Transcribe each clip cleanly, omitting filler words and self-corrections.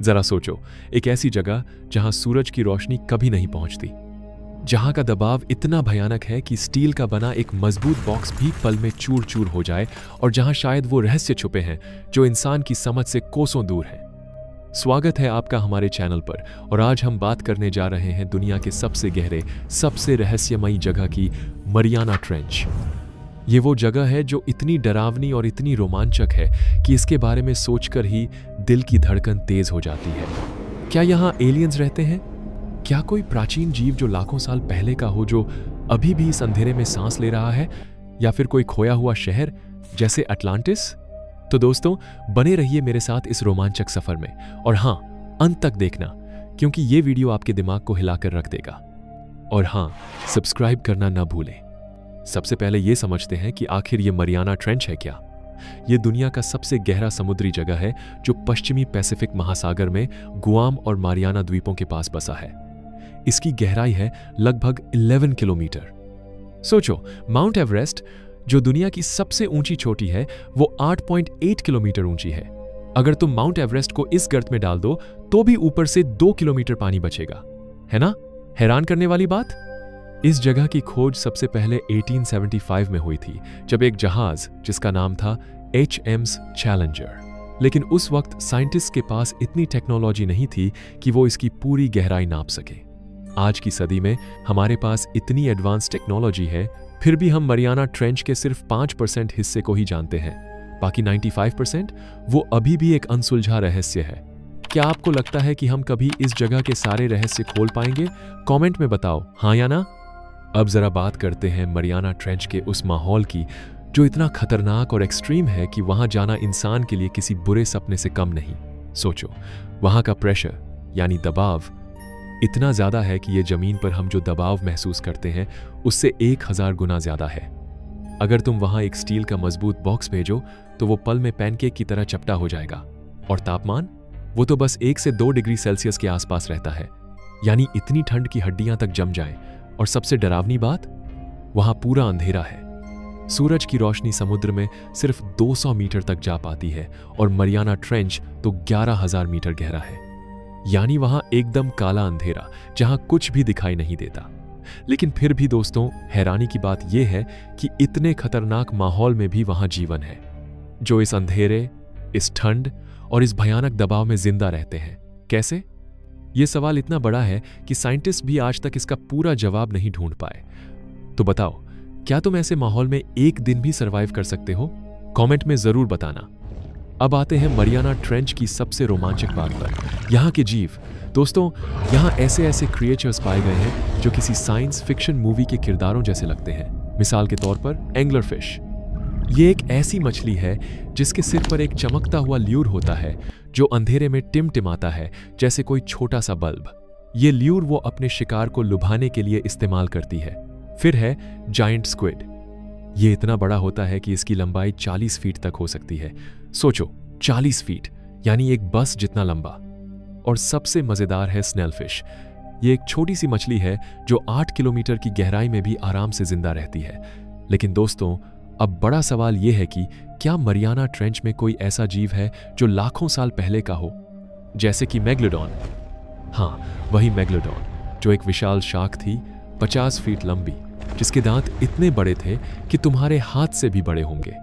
जरा सोचो, एक ऐसी जगह जहां सूरज की रोशनी कभी नहीं पहुंचती, जहां का दबाव इतना भयानक है कि स्टील का बना एक मजबूत बॉक्स भी पल में चूर चूर हो जाए, और जहां शायद वो रहस्य छुपे हैं जो इंसान की समझ से कोसों दूर हैं। स्वागत है आपका हमारे चैनल पर, और आज हम बात करने जा रहे हैं दुनिया के सबसे गहरे, सबसे रहस्यमयी जगह की, मरियाना ट्रेंच। ये वो जगह है जो इतनी डरावनी और इतनी रोमांचक है कि इसके बारे में सोचकर ही दिल की धड़कन तेज हो जाती है। क्या यहाँ एलियंस रहते हैं? क्या कोई प्राचीन जीव जो लाखों साल पहले का हो, जो अभी भी इस अंधेरे में सांस ले रहा है? या फिर कोई खोया हुआ शहर जैसे अटलांटिस? तो दोस्तों, बने रहिए मेरे साथ इस रोमांचक सफर में, और हां, अंत तक देखना, क्योंकि ये वीडियो आपके दिमाग को हिलाकर रख देगा। और हां, सब्सक्राइब करना ना भूलें। सबसे पहले ये समझते हैं कि आखिर ये मरियाना ट्रेंच है क्या। ये दुनिया का सबसे गहरा समुद्री जगह है जो पश्चिमी पैसिफिक महासागर में गुआम और मारियाना द्वीपों के पास बसा है। इसकी गहराई है लगभग 11 किलोमीटर। सोचो, माउंट एवरेस्ट जो दुनिया की सबसे ऊंची चोटी है, वो 8.8 किलोमीटर ऊंची है। अगर तुम माउंट एवरेस्ट को इस गर्त में डाल दो तो भी ऊपर से 2 किलोमीटर पानी बचेगा, है ना? हैरान करने वाली बात। इस जगह की खोज सबसे पहले 1875 में हुई थी, जब एक जहाज जिसका नाम था HMS चैलेंजर। लेकिन उस वक्त साइंटिस्ट के पास इतनी टेक्नोलॉजी नहीं थी कि वो इसकी पूरी गहराई नाप सके। आज की सदी में हमारे पास इतनी एडवांस टेक्नोलॉजी है, फिर भी हम मरियाना ट्रेंच के सिर्फ 5% हिस्से को ही जानते हैं। बाकी 95% वो अभी भी एक अनसुलझा रहस्य है। क्या आपको लगता है कि हम कभी इस जगह के सारे रहस्य खोल पाएंगे? कमेंट में बताओ, हाँ या ना। अब जरा बात करते हैं मरियाना ट्रेंच के उस माहौल की जो इतना खतरनाक और एक्सट्रीम है कि वहां जाना इंसान के लिए किसी बुरे सपने से कम नहीं। सोचो, वहां का प्रेशर यानी दबाव इतना ज्यादा है कि ये जमीन पर हम जो दबाव महसूस करते हैं उससे 1000 गुना ज्यादा है। अगर तुम वहां एक स्टील का मजबूत बॉक्स भेजो तो वो पल में पैनकेक की तरह चपटा हो जाएगा। और तापमान, वो तो बस 1 से 2 डिग्री सेल्सियस के आसपास रहता है, यानी इतनी ठंड की हड्डियां तक जम जाएं। और सबसे डरावनी बात, वहां पूरा अंधेरा है। सूरज की रोशनी समुद्र में सिर्फ 200 मीटर तक जा पाती है, और मरियाना ट्रेंच तो 11,000 मीटर गहरा है। यानी वहां एकदम काला अंधेरा, जहां कुछ भी दिखाई नहीं देता। लेकिन फिर भी दोस्तों, हैरानी की बात यह है कि इतने खतरनाक माहौल में भी वहां जीवन है, जो इस अंधेरे, इस ठंड और इस भयानक दबाव में जिंदा रहते हैं। कैसे? यह सवाल इतना बड़ा है कि साइंटिस्ट भी आज तक इसका पूरा जवाब नहीं ढूंढ पाए। तो बताओ, क्या तुम ऐसे माहौल में एक दिन भी सरवाइव कर सकते हो? कमेंट में जरूर बताना। अब आते हैं मरियाना ट्रेंच की सबसे रोमांचक बात पर, यहाँ के जीव। दोस्तों, यहाँ ऐसे ऐसे क्रिएचर्स पाए गए हैं जो किसी साइंस फिक्शन मूवी के किरदारों जैसे लगते हैं। मिसाल के तौर पर एंगलर फिश। ये एक ऐसी मछली है जिसके सिर पर एक चमकता हुआ ल्यूर होता है जो अंधेरे में टिमटिमाता है जैसे कोई छोटा सा बल्ब। ये ल्यूर वो अपने शिकार को लुभाने के लिए इस्तेमाल करती है। फिर है जायंट स्क्विड। ये इतना बड़ा होता है कि इसकी लंबाई 40 फीट तक हो सकती है। सोचो, 40 फीट, यानी एक बस जितना लंबा। और सबसे मजेदार है स्नेल फिश। ये एक छोटी सी मछली है जो 8 किलोमीटर की गहराई में भी आराम से जिंदा रहती है। लेकिन दोस्तों, अब बड़ा सवाल यह है कि क्या मरियाना ट्रेंच में कोई ऐसा जीव है जो लाखों साल पहले का हो, जैसे कि मेगलोडॉन? हाँ, वही मेगलोडॉन, जो एक विशाल शार्क थी, 50 फीट लंबी, जिसके दांत इतने बड़े थे कि तुम्हारे हाथ से भी बड़े होंगे।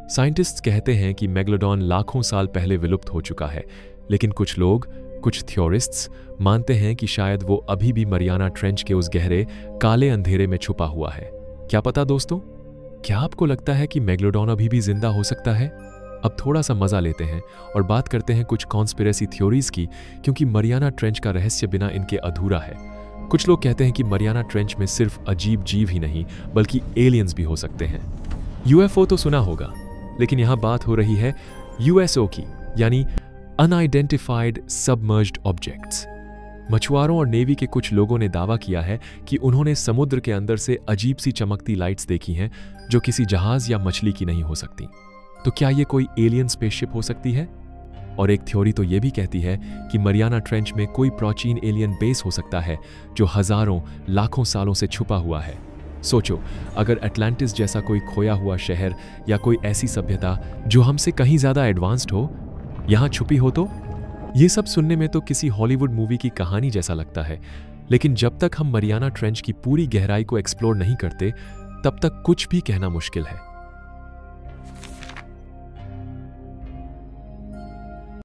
साइंटिस्ट्स कहते हैं कि मेगलोडॉन लाखों साल पहले विलुप्त हो चुका है, लेकिन कुछ लोग, कुछ थ्योरिस्ट्स मानते हैं कि शायद वो अभी भी मरियाना ट्रेंच के उस गहरे, काले अंधेरे में छुपा हुआ है। क्या पता दोस्तों? क्या आपको लगता है कि मेगलोडॉन अभी भी जिंदा हो सकता है? अब थोड़ा सा मजा लेते हैं और बात करते हैं कुछ कॉन्स्पिरेसी थ्योरीज की, क्योंकि मरियाना ट्रेंच का रहस्य बिना इनके अधूरा है। कुछ लोग कहते हैं कि मरियाना ट्रेंच में सिर्फ अजीब जीव ही नहीं, बल्कि एलियंस भी हो सकते हैं। UFO तो सुना होगा, लेकिन यहां बात हो रही है USO की, यानी अनआइडेंटिफाइड सबमर्ज्ड ऑब्जेक्ट्स। मछुआरों और नेवी के कुछ लोगों ने दावा किया है कि उन्होंने समुद्र के अंदर से अजीब सी चमकती लाइट्स देखी हैं जो किसी जहाज या मछली की नहीं हो सकती। तो क्या ये कोई एलियन स्पेसशिप हो सकती है? और एक थ्योरी तो ये भी कहती है कि मरियाना ट्रेंच में कोई प्राचीन एलियन बेस हो सकता है जो हजारों लाखों सालों से छुपा हुआ है। सोचो, अगर अटलांटिस जैसा कोई खोया हुआ शहर या कोई ऐसी सभ्यता जो हमसे कहीं ज्यादा एडवांस्ड हो, यहां छुपी हो तो ये सब सुनने में तो किसी हॉलीवुड मूवी की कहानी जैसा लगता है, लेकिन जब तक हम मरियाना ट्रेंच की पूरी गहराई को एक्सप्लोर नहीं करते, तब तक कुछ भी कहना मुश्किल है।